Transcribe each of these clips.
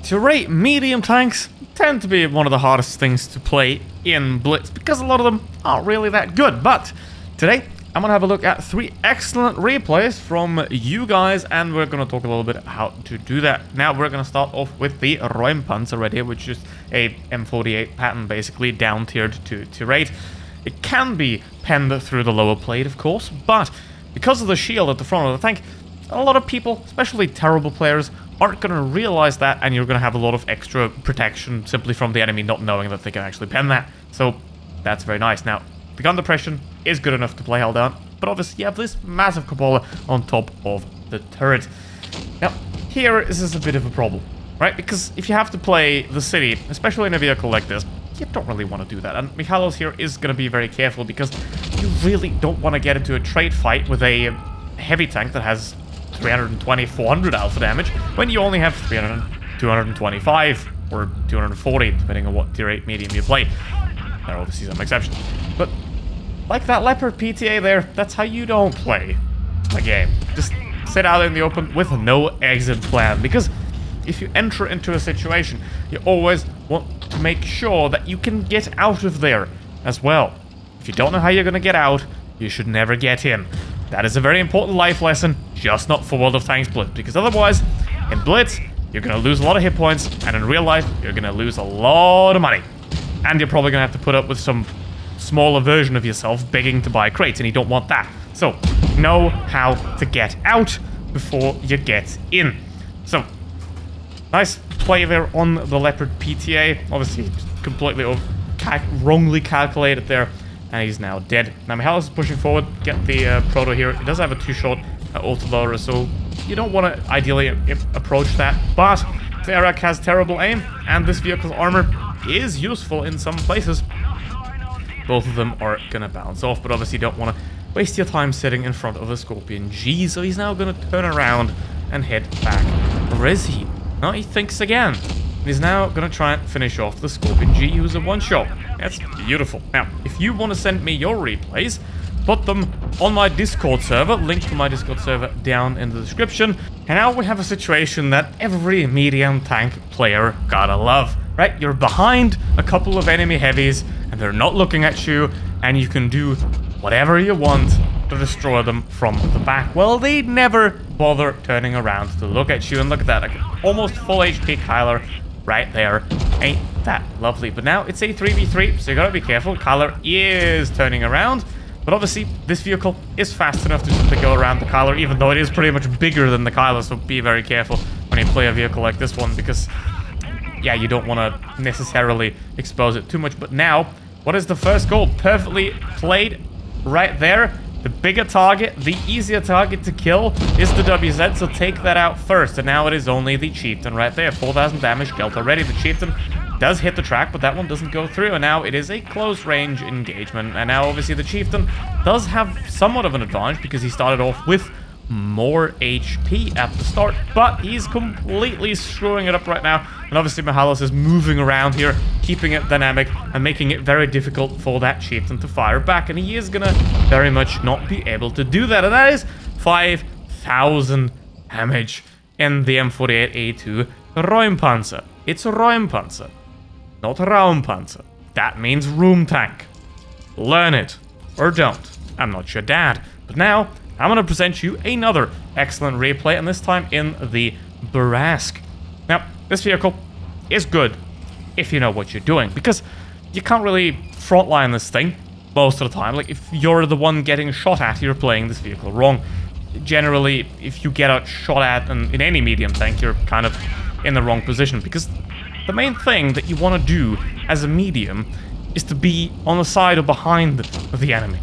Tier medium tanks tend to be one of the hardest things to play in Blitz because a lot of them aren't really that good. But today, I'm going to have a look at 3 excellent replays from you guys, and we're going to talk a little bit how to do that. Now, we're going to start off with the Räumpanzer right here, which is a M48 pattern, basically down-tiered to Tier 8. It can be penned through the lower plate, of course, but because of the shield at the front of the tank, a lot of people, especially terrible players, aren't going to realize that, and you're going to have a lot of extra protection simply from the enemy not knowing that they can actually pen that. So that's very nice. Now, the gun depression is good enough to play hell down, but obviously you have this massive cupola on top of the turret. Now, here this is a bit of a problem, right? Because if you have to play the city, especially in a vehicle like this, you don't really want to do that. And Michalos here is going to be very careful because you really don't want to get into a trade fight with a heavy tank that has 320, 400 alpha damage when you only have 300, 225 or 240, depending on what tier 8 medium you play. There are obviously some exceptions. But like that Leopard PTA there, that's how you don't play a game. Just sit out in the open with no exit plan, because if you enter into a situation, you always want to make sure that you can get out of there as well. If you don't know how you're going to get out, you should never get in. That is a very important life lesson, just not for World of Tanks Blitz, because otherwise, in Blitz, you're going to lose a lot of hit points, and in real life, you're going to lose a lot of money. And you're probably going to have to put up with some smaller version of yourself begging to buy crates, and you don't want that. So, know how to get out before you get in. So, nice play there on the Leopard PTA. Obviously, completely wrongly calculated there. And he's now dead. Now Michalos is pushing forward, get the Proto here. He does have a 2-shot auto-loader, so you don't want to ideally approach that. But Therak has terrible aim, and this vehicle's armor is useful in some places. Both of them are going to bounce off, but obviously you don't want to waste your time sitting in front of a Scorpion G, so he's now going to turn around and head back. Where is he? No, he thinks again. He's now going to try and finish off the Scorpion G, who's a 1-shot. That's beautiful. Now, if you want to send me your replays, put them on my Discord server. Link to my Discord server down in the description. And now we have a situation that every medium tank player gotta love, right? You're behind a couple of enemy heavies, and they're not looking at you, and you can do whatever you want to destroy them from the back. Well, they never bother turning around to look at you, and look at that, like almost full HP Kyler right there. Ain't that lovely? But now it's a 3v3, so you gotta be careful. Kyler is turning around, but obviously this vehicle is fast enough to simply go around the Kyler, even though it is pretty much bigger than the Kyler, so be very careful when you play a vehicle like this one, because yeah, you don't want to necessarily expose it too much. But now, what is the first goal? Perfectly played right there. The bigger target, the easier target to kill is the WZ, so take that out first. And now it is only the Chieftain right there. 4,000 damage dealt already. The Chieftain does hit the track, but that one doesn't go through. And now it is a close-range engagement. And now, obviously, the Chieftain does have somewhat of an advantage because he started off with more HP at the start, but he's completely screwing it up right now. And obviously Michalos is moving around here, keeping it dynamic and making it very difficult for that Chieftain to fire back, and he is gonna very much not be able to do that. And that is 5,000 damage in the M48A2 Räumpanzer. It's a Räumpanzer, not a Raumpanzer. That means room tank. Learn it or don't. I'm not your dad. But now I'm going to present you another excellent replay, and this time in the Bourrasque. Now, this vehicle is good if you know what you're doing, because you can't really frontline this thing most of the time. Like, if you're the one getting shot at, you're playing this vehicle wrong. Generally, if you get out shot at in any medium tank, you're kind of in the wrong position, because the main thing that you want to do as a medium is to be on the side or behind the enemy,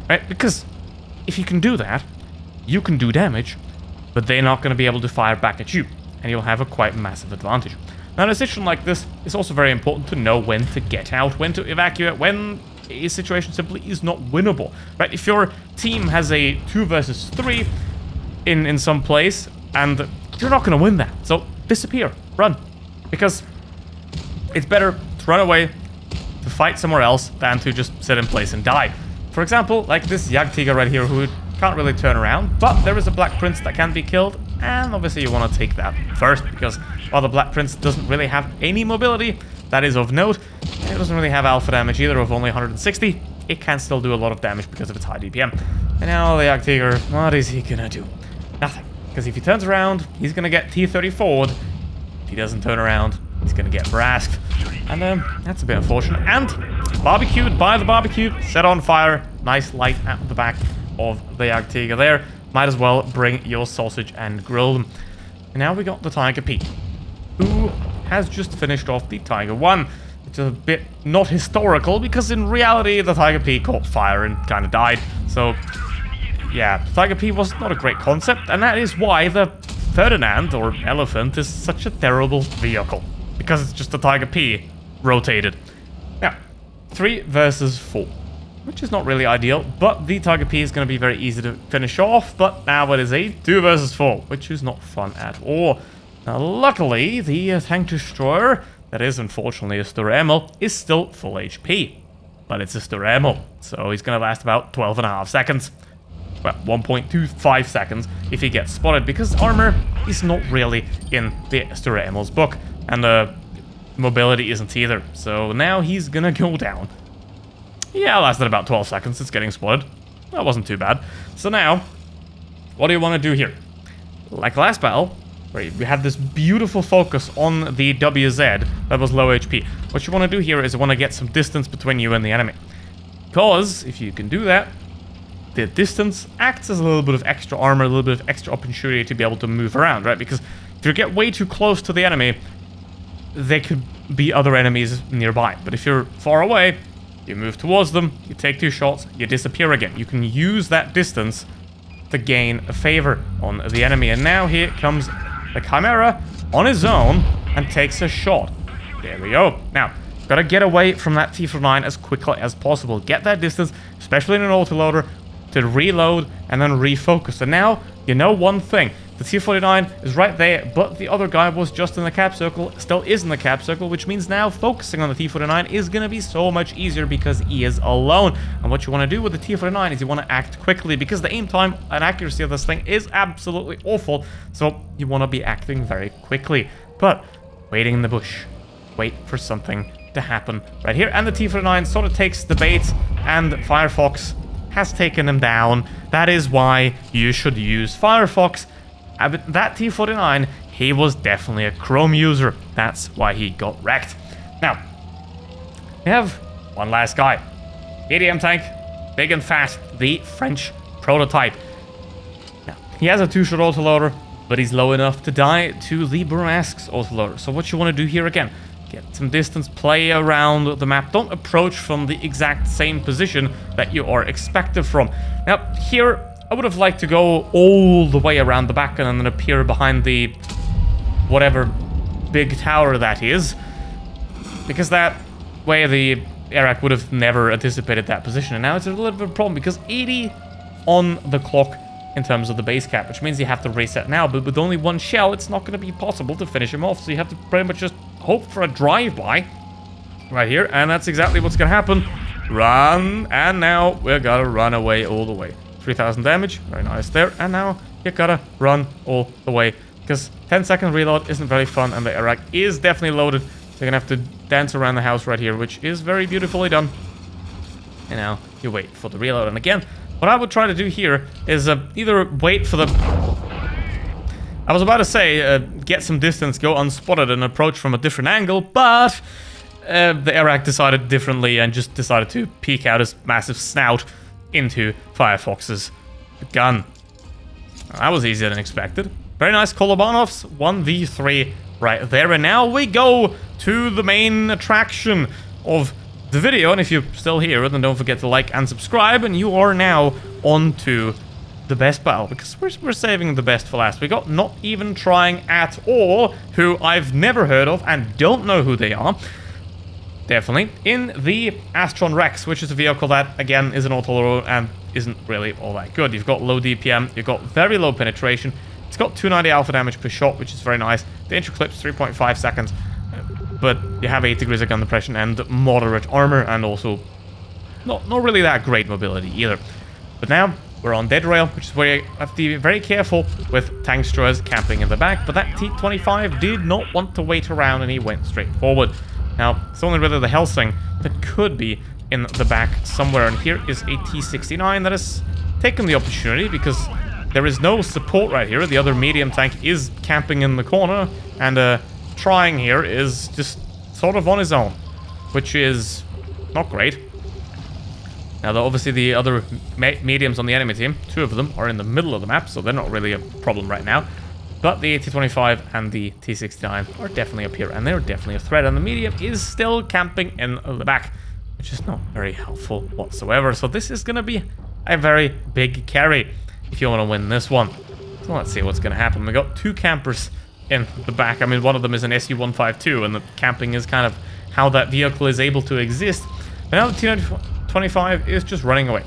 right? Because if you can do that, you can do damage, but they're not going to be able to fire back at you, and you'll have a quite massive advantage. Now, in a situation like this, it's also very important to know when to get out, when to evacuate, when a situation simply is not winnable, right? If your team has a 2 versus 3 in some place, and you're not going to win that, so disappear, run, because it's better to run away, to fight somewhere else, than to just sit in place and die. For example, like this Jagdtiger right here, who can't really turn around, but there is a Black Prince that can be killed, and obviously you want to take that first, because while the Black Prince doesn't really have any mobility, that is of note, it doesn't really have alpha damage either of only 160, it can still do a lot of damage because of its high DPM. And now the Jagdtiger, what is he gonna do? Nothing. Because if he turns around, he's gonna get T-34'd. If he doesn't turn around, he's gonna get brasked. And that's a bit unfortunate. And barbecued by the barbecue, set on fire. Nice light at the back of the Jagdtiger there. Might as well bring your sausage and grill them. And now we got the Tiger P, who has just finished off the Tiger 1. It's a bit not historical, because in reality the Tiger P caught fire and kind of died. So yeah, Tiger P was not a great concept, and that is why the Ferdinand, or Elephant, is such a terrible vehicle. Because it's just the Tiger P rotated. Now, 3 versus 4, which is not really ideal, but the Tiger P is going to be very easy to finish off, but now it is a 2 versus 4, which is not fun at all. Now, luckily, the Tank Destroyer, that is unfortunately a Sturemel, is still full HP. But it's a Sturemel, so he's going to last about 12.5 seconds. Well, 1.25 seconds if he gets spotted, because armor is not really in the Sturemel's book, and the mobility isn't either. So now he's gonna go down. Yeah, lasted about 12 seconds. It's getting spotted. That wasn't too bad. So now, what do you want to do here? Like last battle, where we had this beautiful focus on the WZ that was low HP. What you want to do here is you want to get some distance between you and the enemy. Because if you can do that, the distance acts as a little bit of extra armor, a little bit of extra opportunity to be able to move around, right? Because if you get way too close to the enemy, there could be other enemies nearby. But if you're far away, you move towards them, you take 2 shots, you disappear again. You can use that distance to gain a favor on the enemy. And now here comes the Chimera on his own and takes a shot. There we go. Now, gotta get away from that T-49 as quickly as possible. Get that distance, especially in an autoloader, to reload and then refocus. And now, you know one thing. The T-49 is right there, but the other guy was just in the cap circle, still is in the cap circle, which means now focusing on the T-49 is going to be so much easier because he is alone. And what you want to do with the T-49 is you want to act quickly, because the aim time and accuracy of this thing is absolutely awful. So you want to be acting very quickly. But waiting in the bush. Wait for something to happen right here. And the T-49 sort of takes the bait, and Firefox has taken him down. That is why you should use Firefox. But that T-49, he was definitely a Chrome user. That's why he got wrecked. Now, we have one last guy. ADM tank, big and fast, the French prototype. Now, he has a 2-shot autoloader, but he's low enough to die to the Brasks autoloader. So what you want to do here again, get some distance, play around the map. Don't approach from the exact same position that you are expected from. Now, here, I would have liked to go all the way around the back and then appear behind the whatever big tower that is, because that way the Airrack would have never anticipated that position. And now it's a little bit of a problem because 80 on the clock in terms of the base cap, which means you have to reset now, but with only 1 shell, it's not going to be possible to finish him off. So you have to pretty much just hope for a drive-by right here, and that's exactly what's going to happen. Run, and now we're gonna run away all the way. 3,000 damage, very nice there, and now you gotta run all the way, because 10-second reload isn't very fun, and the Airrack is definitely loaded, so you're gonna have to dance around the house right here, which is very beautifully done. And now you wait for the reload, and again, what I would try to do here is either wait for the... I was about to say, get some distance, go unspotted, and approach from a different angle, but the Airrack decided differently and just decided to peek out his massive snout into Firefox's gun. That was easier than expected. Very nice Kolobanovs, 1v3 right there. And now we go to the main attraction of the video. And if you're still here, then don't forget to like and subscribe. And you are now on to the best battle, because we're saving the best for last. We got Not Even Trying At All, who I've never heard of and don't know who they are. Definitely in the Astron Rex, which is a vehicle that, again, is an autoloader and isn't really all that good. You've got low DPM, you've got very low penetration. It's got 290 alpha damage per shot, which is very nice. The entry clip's 3.5 seconds, but you have 8 degrees of gun depression and moderate armor, and also not really that great mobility either. But now, We're on dead rail, which is where you have to be very careful with tank destroyers camping in the back. But that T-25 did not want to wait around, and he went straight forward. Now, it's only really the Helsing that could be in the back somewhere. And here is a T-69 that has taken the opportunity because there is no support right here. The other medium tank is camping in the corner, and trying here is just sort of on his own, which is not great. Now, though, obviously, the other mediums on the enemy team, 2 of them are in the middle of the map, so they're not really a problem right now. But the T-25 and the T-69 are definitely up here, and they're definitely a threat. And the medium is still camping in the back, which is not very helpful whatsoever. So this is going to be a very big carry if you want to win this one. So let's see what's going to happen. We got 2 campers in the back. I mean, one of them is an Su-152, and the camping is kind of how that vehicle is able to exist. But now the T-25 is just running away.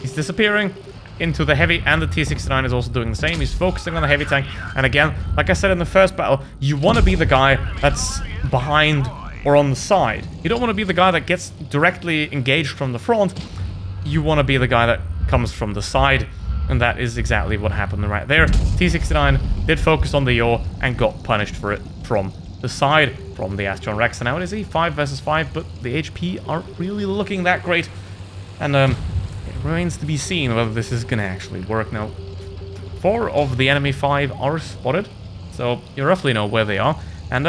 He's disappearing into the heavy, and the T-69 is also doing the same. He's focusing on the heavy tank. And again, like I said in the first battle, you want to be the guy that's behind or on the side. You don't want to be the guy that gets directly engaged from the front. You want to be the guy that comes from the side. And that is exactly what happened right there. T-69 did focus on the yaw and got punished for it from the side from the Astron Rex. And now it is a 5 versus 5, but the HP aren't really looking that great. And it remains to be seen whether this is going to actually work. Now, 4 of the enemy 5 are spotted, so you roughly know where they are. And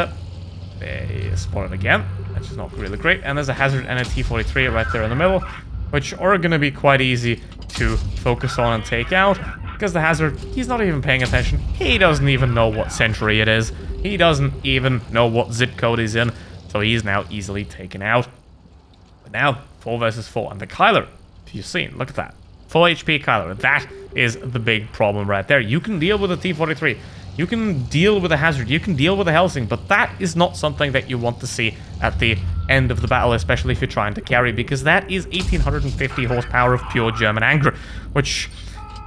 they spotted again, which is not really great. And there's a Hazard and a T-43 right there in the middle, which are going to be quite easy to focus on and take out. Because the Hazard, he's not even paying attention. He doesn't even know what century it is. He doesn't even know what zip code he's in. So he's now easily taken out. But now, 4 versus 4. And the Kyler, if you've seen, look at that. Full HP Kyler. That is the big problem right there. You can deal with a T-43. You can deal with a Hazard. You can deal with a Helsing. But that is not something that you want to see at the end of the battle, especially if you're trying to carry. Because that is 1850 horsepower of pure German anger, which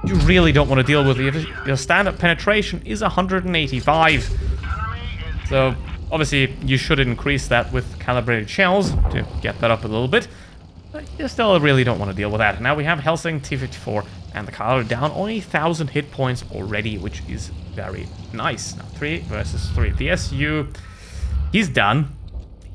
you really don't want to deal with. Your standard penetration is 185. So, obviously, you should increase that with calibrated shells to get that up a little bit. But you still really don't want to deal with that. Now we have Helsing, T-54, and the Kyler down only 1,000 hit points already, which is very nice. Now, 3 versus 3. The SU, he's done.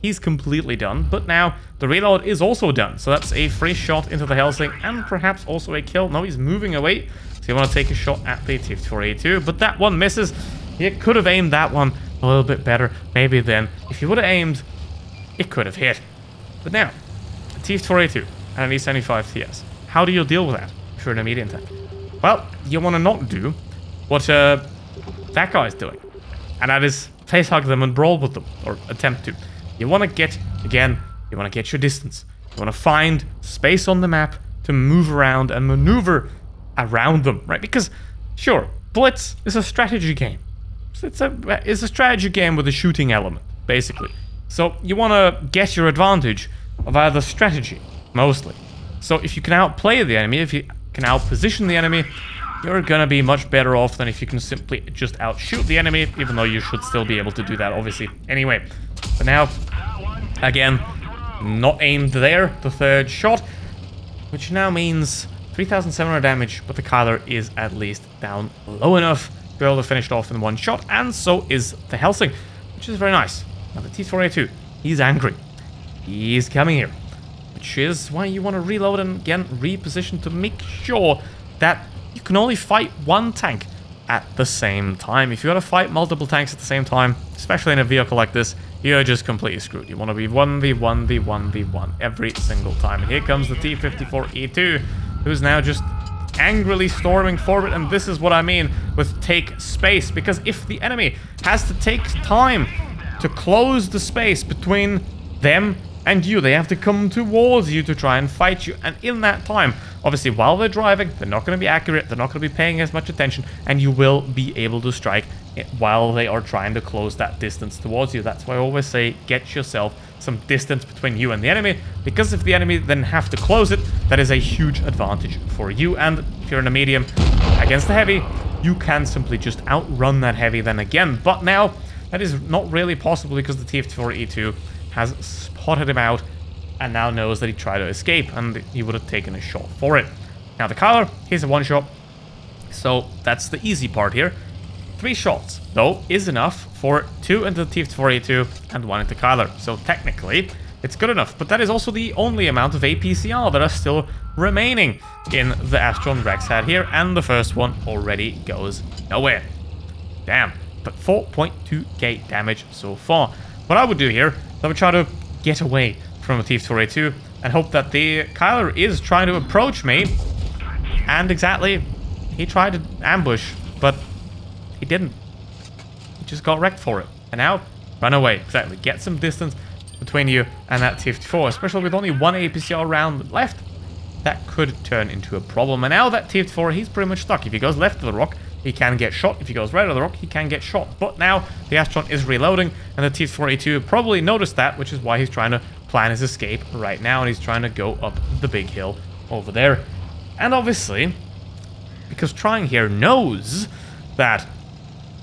He's completely done. But now, the reload is also done. So that's a free shot into the Helsing, and perhaps also a kill. No, he's moving away. So you want to take a shot at the T-54A2, but that one misses. You could have aimed that one a little bit better. Maybe then, if you would have aimed, it could have hit. But now, a T-54A2 and an E-75 TS. How do you deal with that if you're in a medium tank? Well, you want to not do what that guy's doing. And that is facehug them and brawl with them, or attempt to. You want to get, again, you want to get your distance. You want to find space on the map to move around and maneuver around them, right? Because, sure, Blitz is a strategy game. It's a strategy game with a shooting element, basically. So you want to get your advantage via the strategy, mostly. So if you can outplay the enemy, if you can outposition the enemy, you're going to be much better off than if you can simply just outshoot the enemy, even though you should still be able to do that, obviously. Anyway, but now, again, not aimed there, the 3rd shot, which now means 3,700 damage, but the Kyler is at least down low enough to be able to finish it off in 1 shot, and so is the Helsing, which is very nice. Now the T-4A2, he's angry. He's coming here, which is why you want to reload and again reposition to make sure that you can only fight 1 tank at the same time. If you got to fight multiple tanks at the same time, especially in a vehicle like this, you're just completely screwed. You want to be 1v1v1v1 every single time. And here comes the T-54E2, who's now just angrily storming forward. And this is what I mean with take space, because if the enemy has to take time to close the space between them and you, they have to come towards you to try and fight you. And in that time, obviously, while they're driving, they're not going to be accurate, they're not going to be paying as much attention, and you will be able to strike while they are trying to close that distance towards you. That's why I always say, get yourself some distance between you and the enemy, because if the enemy then have to close it, that is a huge advantage for you. And if you're in a medium against the heavy, you can simply just outrun that heavy then again. But now, that is not really possible because the T-54E2 has spotted him out and now knows that he tried to escape, and he would have taken a shot for it. Now the Kyler, he's a one-shot, so that's the easy part here. 3 shots, though, is enough for 2 into the T-4A2 and 1 into Kyler. So technically, it's good enough. But that is also the only amount of APCR that are still remaining in the Astron Rex head here. And the first one already goes nowhere. Damn. But 4.2k damage so far. What I would do here, I would try to get away from the T-4A2 and hope that the Kyler is trying to approach me. And exactly, he tried to ambush, but he didn't. He just got wrecked for it. And now, run away. Exactly. Get some distance between you and that T-54, especially with only 1 APCR round left. That could turn into a problem. And now that T-54, he's pretty much stuck. If he goes left of the rock, he can get shot. If he goes right of the rock, he can get shot. But now the Astron is reloading, and the T-4A2 probably noticed that, which is why he's trying to plan his escape right now, and he's trying to go up the big hill over there. And obviously, because Trying here knows that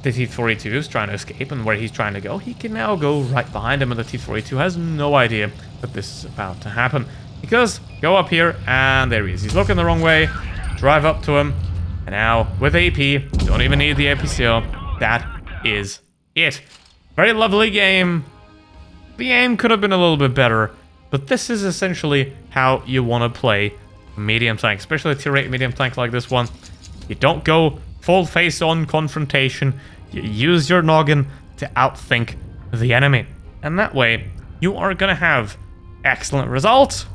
the T-4A2 is trying to escape and where he's trying to go, he can now go right behind him, and the T-4A2 has no idea that this is about to happen. Because, go up here, and there he is. He's looking the wrong way, drive up to him, and now, with AP, don't even need the APCR, that is it. Very lovely game. The aim could have been a little bit better, but this is essentially how you want to play medium tank, especially a tier 8 medium tank like this one. You don't go full face-on confrontation. You use your noggin to outthink the enemy. And that way, you are going to have excellent results